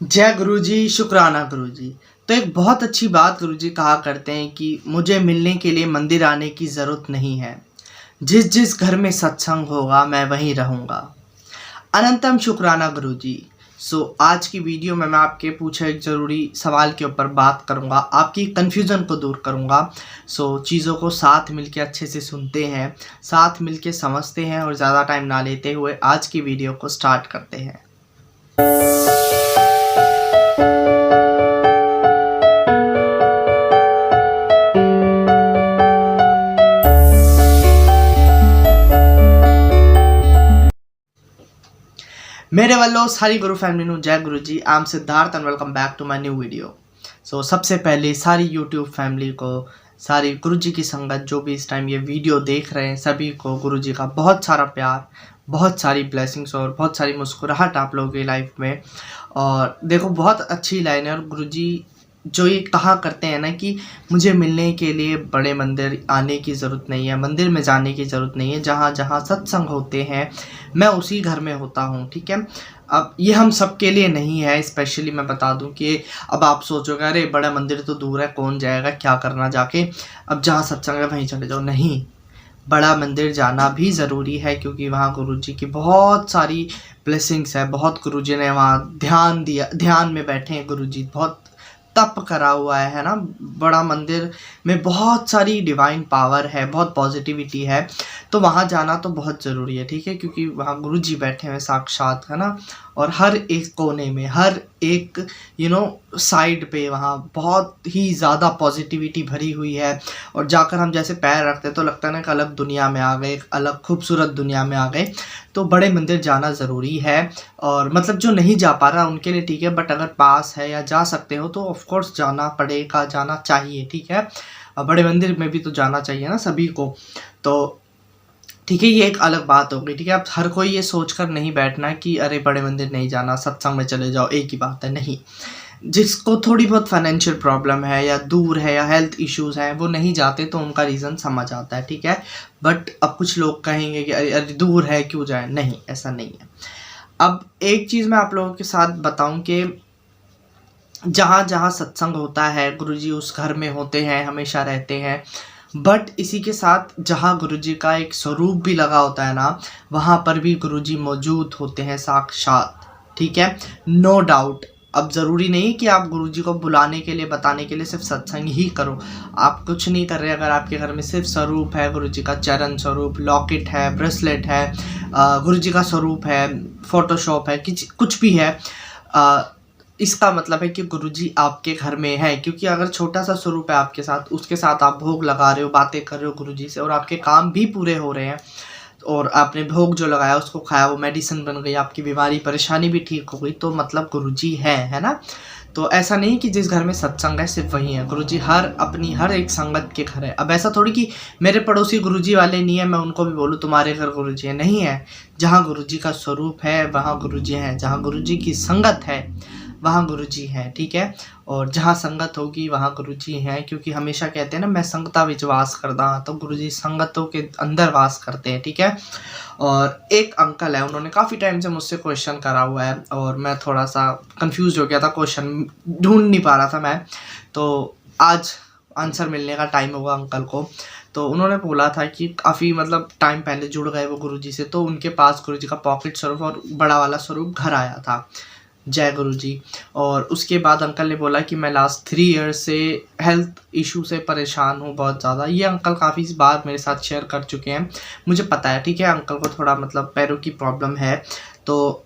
जय गुरुजी, शुक्राना गुरुजी। तो एक बहुत अच्छी बात गुरुजी कहा करते हैं कि मुझे मिलने के लिए मंदिर आने की ज़रूरत नहीं है। जिस जिस घर में सत्संग होगा मैं वहीं रहूँगा। अनंतम शुक्राना गुरुजी। आज की वीडियो में मैं आपके पूछे एक ज़रूरी सवाल के ऊपर बात करूँगा, आपकी कन्फ्यूज़न को दूर करूँगा। चीज़ों को साथ मिलके अच्छे से सुनते हैं, साथ मिलके समझते हैं और ज़्यादा टाइम ना लेते हुए आज की वीडियो को स्टार्ट करते हैं। मेरे वालों सारी गुरु फैमिली ਨੂੰ जय गुरु जी। I am Siddharth and welcome back to my new video. सबसे पहले सारी यूट्यूब फैमिली को, सारी गुरु जी की संगत जो भी इस टाइम ये वीडियो देख रहे हैं, सभी को गुरु जी का बहुत सारा प्यार, बहुत सारी ब्लेसिंग्स और बहुत सारी मुस्कुराहट आप लोगों की लाइफ में। और देखो, बहुत अच्छी लाइन है और गुरु जी जो ये कहा करते हैं ना कि मुझे मिलने के लिए बड़े मंदिर आने की ज़रूरत नहीं है, मंदिर में जाने की ज़रूरत नहीं है। जहाँ जहाँ सत्संग होते हैं मैं उसी घर में होता हूँ, ठीक है। अब ये हम सब के लिए नहीं है। स्पेशली मैं बता दूं कि अब आप सोचोगे अरे बड़ा मंदिर तो दूर है, कौन जाएगा, क्या करना जाके, अब जहाँ सत्संग है वहीं चले जाओ। नहीं, बड़ा मंदिर जाना भी ज़रूरी है क्योंकि वहाँ गुरुजी की बहुत सारी ब्लेसिंग्स है। बहुत गुरुजी ने वहाँ ध्यान दिया, ध्यान में बैठे हैं गुरुजी, बहुत तप करा हुआ है ना। बड़ा मंदिर में बहुत सारी डिवाइन पावर है, बहुत पॉजिटिविटी है, तो वहाँ जाना तो बहुत ज़रूरी है, ठीक है। क्योंकि वहाँ गुरुजी बैठे हुए साक्षात, है ना। और हर एक कोने में, हर एक साइड पे वहाँ बहुत ही ज़्यादा पॉजिटिविटी भरी हुई है। और जाकर हम जैसे पैर रखते तो लगता है ना कि अलग दुनिया में आ गए, एक अलग खूबसूरत दुनिया में आ गए। तो बड़े मंदिर जाना ज़रूरी है। और मतलब जो नहीं जा पा रहा उनके लिए ठीक है, बट अगर पास है या जा सकते हो तो ऑफ कोर्स जाना पड़ेगा, जाना चाहिए, ठीक है। बड़े मंदिर में भी तो जाना चाहिए ना सभी को, तो ठीक है, ये एक अलग बात हो गई, ठीक है। अब हर कोई ये सोचकर नहीं बैठना कि अरे बड़े मंदिर नहीं जाना, सत्संग में चले जाओ, एक ही बात है। नहीं, जिसको थोड़ी बहुत फाइनेंशियल प्रॉब्लम है या दूर है या हेल्थ इश्यूज़ हैं वो नहीं जाते, तो उनका रीज़न समझ आता है, ठीक है। बट अब कुछ लोग कहेंगे कि अरे दूर है क्यों जाए। नहीं, ऐसा नहीं है। अब एक चीज़ मैं आप लोगों के साथ बताऊं कि जहाँ जहाँ सत्संग होता है गुरुजी उस घर में होते हैं, हमेशा रहते हैं। बट इसी के साथ जहाँ गुरुजी का एक स्वरूप भी लगा होता है ना, वहाँ पर भी गुरुजी मौजूद होते हैं साक्षात, ठीक है, नो डाउट। अब ज़रूरी नहीं कि आप गुरुजी को बुलाने के लिए, बताने के लिए सिर्फ सत्संग ही करो। आप कुछ नहीं कर रहे, अगर आपके घर में सिर्फ स्वरूप है गुरुजी का, चरण स्वरूप, लॉकेट है, ब्रेसलेट है, गुरुजी का स्वरूप है, फोटोशॉप है, कुछ भी है, इसका मतलब है कि गुरुजी आपके घर में है। क्योंकि अगर छोटा सा स्वरूप है आपके साथ, उसके साथ आप भोग लगा रहे हो, बातें कर रहे हो गुरुजी से, और आपके काम भी पूरे हो रहे हैं, और आपने भोग जो लगाया उसको खाया, वो मेडिसिन बन गई, आपकी बीमारी परेशानी भी ठीक हो गई, तो मतलब गुरुजी है ना। तो ऐसा नहीं कि जिस घर में सत्संग है सिर्फ वही है गुरुजी, हर एक संगत के घर है। अब ऐसा थोड़ी कि मेरे पड़ोसी गुरुजी वाले नहीं है, मैं उनको भी बोलूँ तुम्हारे घर गुरुजी है, नहीं है। जहाँ गुरुजी का स्वरूप है वहाँ गुरुजी है, जहाँ गुरुजी की संगत है वहाँ गुरुजी हैं, ठीक है। और जहाँ संगत होगी वहाँ गुरुजी हैं, क्योंकि हमेशा कहते हैं ना मैं संगता विच वास करदा, तो गुरुजी संगतों के अंदर वास करते हैं, ठीक है। और एक अंकल है, उन्होंने काफ़ी टाइम से मुझसे क्वेश्चन करा हुआ है और मैं थोड़ा सा कंफ्यूज हो गया था, क्वेश्चन ढूंढ नहीं पा रहा था मैं, तो आज आंसर मिलने का टाइम होगा अंकल को। तो उन्होंने बोला था कि काफ़ी मतलब टाइम पहले जुड़ गए वो गुरुजी से, तो उनके पास गुरुजी का पॉकेट स्वरूप और बड़ा वाला स्वरूप घर आया था, जय गुरु जी। और उसके बाद अंकल ने बोला कि मैं लास्ट 3 ईयर्स से हेल्थ इशू से परेशान हूँ बहुत ज़्यादा। ये अंकल काफ़ी बार मेरे साथ शेयर कर चुके हैं, मुझे पता है, ठीक है। अंकल को थोड़ा मतलब पैरों की प्रॉब्लम है, तो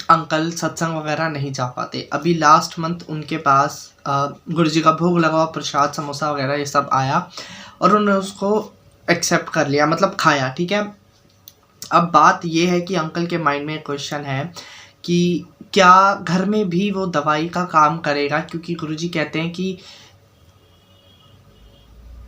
अंकल सत्संग वगैरह नहीं जा पाते। अभी लास्ट मंथ उनके पास गुरु जी का भोग लगा हुआ प्रसाद, समोसा वगैरह ये सब आया और उन्होंने उसको एक्सेप्ट कर लिया, मतलब खाया, ठीक है। अब बात ये है कि अंकल के माइंड में क्वेश्चन है कि क्या घर में भी वो दवाई का काम करेगा, क्योंकि गुरुजी कहते हैं कि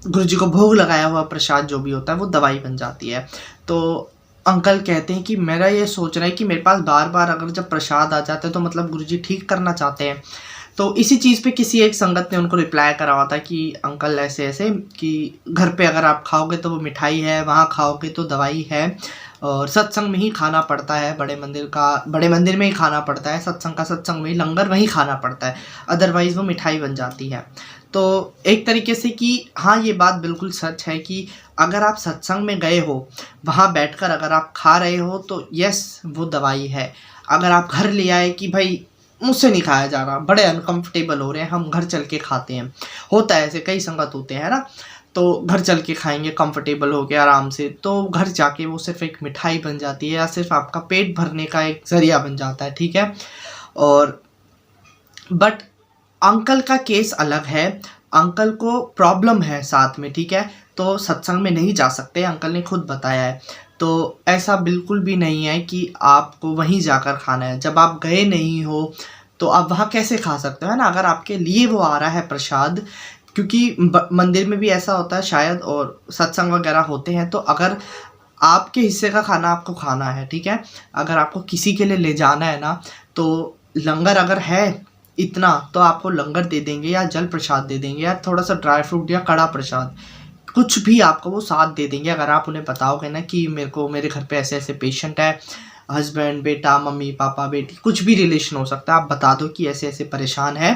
गुरुजी को भोग लगाया हुआ प्रसाद जो भी होता है वो दवाई बन जाती है। तो अंकल कहते हैं कि मेरा ये सोचना है कि मेरे पास बार बार अगर जब प्रसाद आ जाता है तो मतलब गुरुजी ठीक करना चाहते हैं। तो इसी चीज़ पे किसी एक संगत ने उनको रिप्लाई करा हुआ था कि अंकल ऐसे ऐसे कि घर पे अगर आप खाओगे तो वो मिठाई है, वहाँ खाओगे तो दवाई है, और सत्संग में ही खाना पड़ता है, बड़े मंदिर में ही खाना पड़ता है, सत्संग का सत्संग में ही, लंगर वहीं खाना पड़ता है, अदरवाइज़ वो मिठाई बन जाती है। तो एक तरीके से कि हाँ, ये बात बिल्कुल सच है कि अगर आप सत्संग में गए हो, वहाँ बैठकर अगर आप खा रहे हो तो यस वो दवाई है। अगर आप घर ले आए कि भाई मुझसे नहीं खाया जा रहा, बड़े अनकंफर्टेबल हो रहे हैं, हम घर चल के खाते हैं, होता है ऐसे, कई संगत होते हैं ना, तो घर चल के खाएंगे कंफर्टेबल हो के आराम से, तो घर जाके वो सिर्फ एक मिठाई बन जाती है या सिर्फ आपका पेट भरने का एक जरिया बन जाता है, ठीक है। और बट अंकल का केस अलग है, अंकल को प्रॉब्लम है साथ में, ठीक है, तो सत्संग में नहीं जा सकते, अंकल ने खुद बताया है। तो ऐसा बिल्कुल भी नहीं है कि आपको वहीं जाकर खाना है, जब आप गए नहीं हो तो आप वहाँ कैसे खा सकते हो, है ना। अगर आपके लिए वो आ रहा है प्रसाद, क्योंकि मंदिर में भी ऐसा होता है शायद, और सत्संग वगैरह होते हैं, तो अगर आपके हिस्से का खाना आपको खाना है, ठीक है, अगर आपको किसी के लिए ले जाना है ना, तो लंगर अगर है इतना तो आपको लंगर दे देंगे या जल प्रसाद दे देंगे या थोड़ा सा ड्राई फ्रूट या कड़ा प्रसाद, कुछ भी आपको वो साथ दे देंगे। अगर आप उन्हें बताओगे ना कि मेरे घर पे ऐसे ऐसे पेशेंट है, हस्बैंड, बेटा, मम्मी, पापा, बेटी, कुछ भी रिलेशन हो सकता है, आप बता दो कि ऐसे ऐसे परेशान है,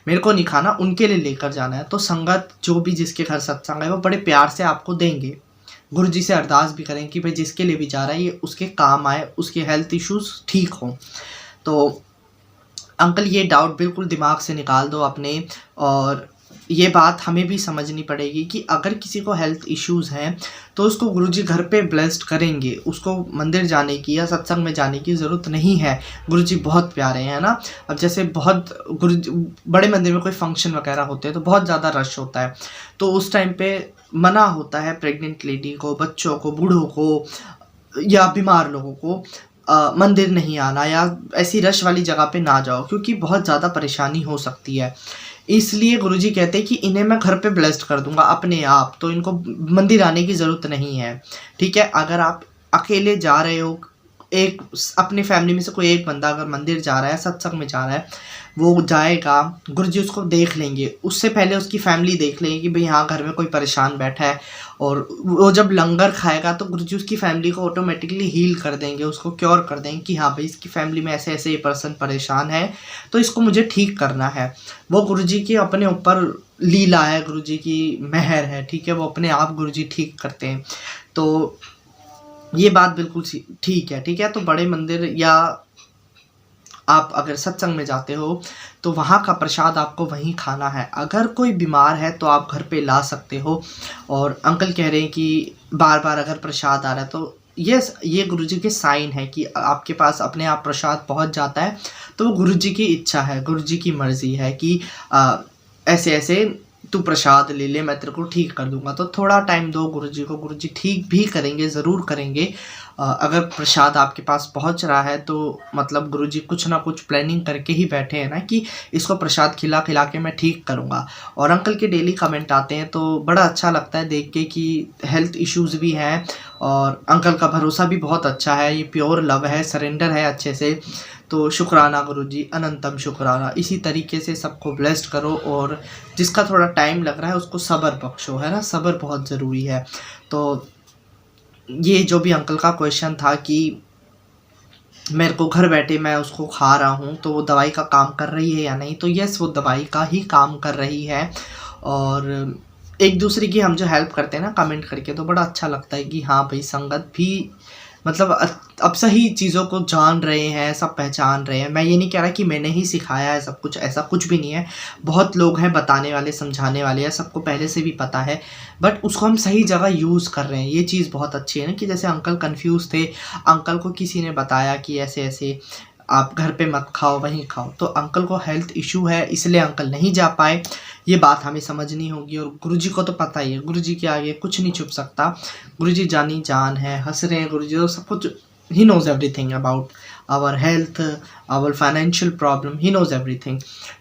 मेरे को नहीं खाना, उनके लिए लेकर जाना है, तो संगत जो भी जिसके घर सत्संग है वो बड़े प्यार से आपको देंगे। गुरु जी से अरदास भी करें कि भाई जिसके लिए भी जा रहा है ये उसके काम आए, उसके हेल्थ इश्यूज ठीक हों। तो अंकल ये डाउट बिल्कुल दिमाग से निकाल दो अपने, और ये बात हमें भी समझनी पड़ेगी कि अगर किसी को हेल्थ इश्यूज़ हैं तो उसको गुरुजी घर पे ब्लेस्ड करेंगे, उसको मंदिर जाने की या सत्संग में जाने की ज़रूरत नहीं है। गुरुजी बहुत प्यारे हैं ना। अब जैसे बहुत बड़े मंदिर में कोई फंक्शन वगैरह होते हैं तो बहुत ज़्यादा रश होता है, तो उस टाइम पे मना होता है प्रेग्नेंट लेडी को, बच्चों को, बूढ़ों को या बीमार लोगों को मंदिर नहीं आना या ऐसी रश वाली जगह पे ना जाओ, क्योंकि बहुत ज़्यादा परेशानी हो सकती है। इसलिए गुरुजी कहते हैं कि इन्हें मैं घर पे ब्लेस्ड कर दूंगा अपने आप, तो इनको मंदिर आने की ज़रूरत नहीं है, ठीक है। अगर आप अकेले जा रहे हो, एक अपनी फैमिली में से कोई एक बंदा अगर मंदिर जा रहा है, सत्संग में जा रहा है, वो जाएगा, गुरुजी उसको देख लेंगे, उससे पहले उसकी फैमिली देख लेंगे कि भाई हाँ घर में कोई परेशान बैठा है, और वो जब लंगर खाएगा तो गुरुजी उसकी फैमिली को ऑटोमेटिकली हील कर देंगे, उसको क्योर कर देंगे कि हाँ भाई इसकी फैमिली में ऐसे ऐसे ये पर्सन परेशान है, तो इसको मुझे ठीक करना है। वो गुरुजी की अपने ऊपर लीला है, गुरुजी की मेहर है, ठीक है, वो अपने आप गुरुजी ठीक करते हैं। तो ये बात बिल्कुल ठीक है, ठीक है। तो बड़े मंदिर या आप अगर सत्संग में जाते हो तो वहाँ का प्रसाद आपको वहीं खाना है। अगर कोई बीमार है तो आप घर पे ला सकते हो। और अंकल कह रहे हैं कि बार बार अगर प्रसाद आ रहा है तो ये गुरुजी के साइन है कि आपके पास अपने आप प्रसाद पहुँच जाता है, तो वो गुरुजी की इच्छा है, गुरुजी की मर्जी है कि ऐसे ऐसे तू प्रसाद ले ले, मैं तेरे को ठीक कर दूंगा। तो थोड़ा टाइम दो गुरुजी को, गुरुजी ठीक भी करेंगे, ज़रूर करेंगे। अगर प्रसाद आपके पास पहुंच रहा है तो मतलब गुरुजी कुछ ना कुछ प्लानिंग करके ही बैठे हैं ना कि इसको प्रसाद खिला खिला के मैं ठीक करूंगा। और अंकल के डेली कमेंट आते हैं तो बड़ा अच्छा लगता है देख के कि हेल्थ इश्यूज़ भी हैं, और अंकल का भरोसा भी बहुत अच्छा है, ये प्योर लव है, सरेंडर है अच्छे से। तो शुक्राना गुरुजी, अनंतम शुक्राना। इसी तरीके से सबको ब्लेस्ड करो, और जिसका थोड़ा टाइम लग रहा है उसको सब्र बख्शो, है ना, सब्र बहुत ज़रूरी है। तो ये जो भी अंकल का क्वेश्चन था कि मेरे को घर बैठे मैं उसको खा रहा हूँ तो वो दवाई का काम कर रही है या नहीं, तो यस वो दवाई का ही काम कर रही है। और एक दूसरे की हम जो हेल्प करते हैं ना कमेंट करके, तो बड़ा अच्छा लगता है कि हाँ भाई संगत भी मतलब अब सही चीज़ों को जान रहे हैं, सब पहचान रहे हैं। मैं ये नहीं कह रहा कि मैंने ही सिखाया है सब कुछ, ऐसा कुछ भी नहीं है। बहुत लोग हैं बताने वाले, समझाने वाले हैं, सबको पहले से भी पता है, बट उसको हम सही जगह यूज़ कर रहे हैं। ये चीज़ बहुत अच्छी है ना कि जैसे अंकल कंफ्यूज थे, अंकल को किसी ने बताया कि ऐसे ऐसे आप घर पे मत खाओ, वहीं खाओ, तो अंकल को हेल्थ इशू है इसलिए अंकल नहीं जा पाए। ये बात हमें समझनी होगी, और गुरुजी को तो पता ही है, गुरुजी के आगे कुछ नहीं छुप सकता। गुरुजी जानी जान है, हंस रहे हैं गुरुजी, तो सब कुछ he knows everything about our health, our financial problem, he knows everything.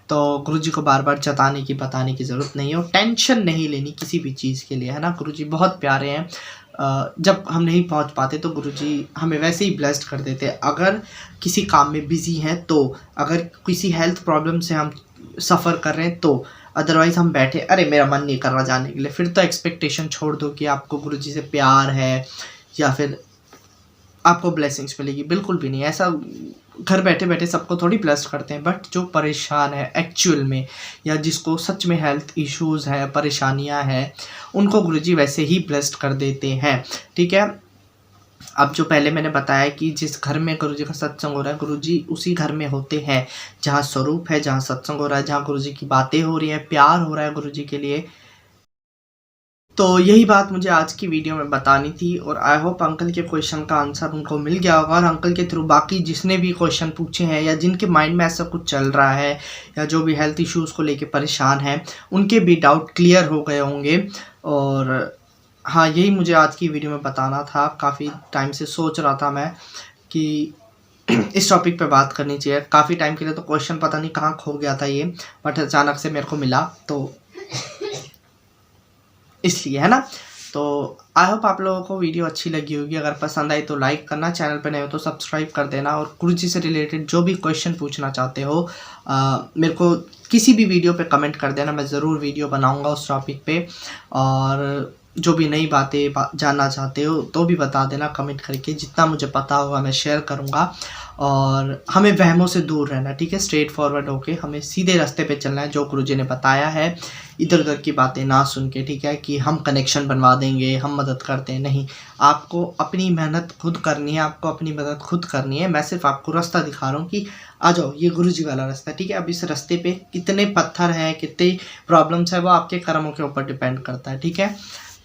तो गुरुजी को बार बार जताने की बताने की ज़रूरत नहीं है, और टेंशन नहीं लेनी किसी भी चीज़ के लिए, है ना। गुरुजी बहुत प्यारे हैं। जब हम नहीं पहुंच पाते तो गुरुजी हमें वैसे ही ब्लेस्ड कर देते हैं। अगर किसी काम में बिजी हैं तो, अगर किसी हेल्थ प्रॉब्लम से हम सफ़र कर रहे हैं तो, अदरवाइज़ हम बैठे अरे मेरा मन नहीं कर रहा जाने के लिए, फिर तो एक्सपेक्टेशन छोड़ दो कि आपको गुरुजी से प्यार है या फिर आपको ब्लेसिंग्स मिलेगी, बिल्कुल भी नहीं। ऐसा घर बैठे बैठे सबको थोड़ी ब्लेस्ड करते हैं, बट जो परेशान है एक्चुअल में, या जिसको सच में हेल्थ इश्यूज़ है, परेशानियां हैं, उनको गुरुजी वैसे ही ब्लेस्ड कर देते हैं। ठीक है, अब जो पहले मैंने बताया कि जिस घर में गुरुजी का सत्संग हो रहा है, गुरुजी उसी घर में होते हैं जहाँ स्वरूप है, जहाँ सत्संग हो रहा है, जहाँ गुरुजी की बातें हो रही हैं, प्यार हो रहा है गुरुजी के लिए। तो यही बात मुझे आज की वीडियो में बतानी थी, और आई होप अंकल के क्वेश्चन का आंसर उनको मिल गया होगा, और अंकल के थ्रू बाकी जिसने भी क्वेश्चन पूछे हैं, या जिनके माइंड में ऐसा कुछ चल रहा है, या जो भी हेल्थ इश्यूज़ को लेके परेशान हैं, उनके भी डाउट क्लियर हो गए होंगे। और हाँ, यही मुझे आज की वीडियो में बताना था। काफ़ी टाइम से सोच रहा था मैं कि इस टॉपिक पे बात करनी चाहिए। काफ़ी टाइम के लिए तो क्वेश्चन पता नहीं कहाँ खो गया था ये, बट अचानक से मेरे को मिला, तो इसलिए, है ना। तो आई होप आप लोगों को वीडियो अच्छी लगी होगी। अगर पसंद आई तो लाइक करना, चैनल पे नए हो तो सब्सक्राइब कर देना, और गुरुजी से रिलेटेड जो भी क्वेश्चन पूछना चाहते हो मेरे को किसी भी वीडियो पे कमेंट कर देना, मैं ज़रूर वीडियो बनाऊंगा उस टॉपिक पे। और जो भी नई बातें जानना चाहते हो तो भी बता देना कमेंट करके, जितना मुझे पता होगा मैं शेयर करूँगा। और हमें वहमों से दूर रहना, ठीक है, स्ट्रेट फॉरवर्ड होके हमें सीधे रास्ते पे चलना है, जो गुरुजी ने बताया है, इधर उधर की बातें ना सुन के, ठीक है, कि हम कनेक्शन बनवा देंगे, हम मदद करते हैं, नहीं। आपको अपनी मेहनत खुद करनी है, आपको अपनी मदद खुद करनी है। मैं सिर्फ आपको रास्ता दिखा रहा हूँ कि आ जाओ, ये गुरुजी वाला रास्ता, ठीक है। अब इस रास्ते पे कितने पत्थर हैं, कितनी प्रॉब्लम्स है, वो आपके कर्मों के ऊपर डिपेंड करता है, ठीक है।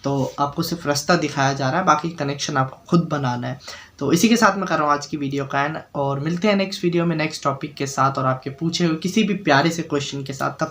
तो आपको सिर्फ रास्ता दिखाया जा रहा है, बाकी कनेक्शन आपको खुद बनाना है। तो इसी के साथ मैं कर रहा हूँ आज की वीडियो का एंड, और मिलते हैं नेक्स्ट वीडियो में नेक्स्ट टॉपिक के साथ, और आपके पूछे हुए किसी भी प्यारे से क्वेश्चन के साथ। तब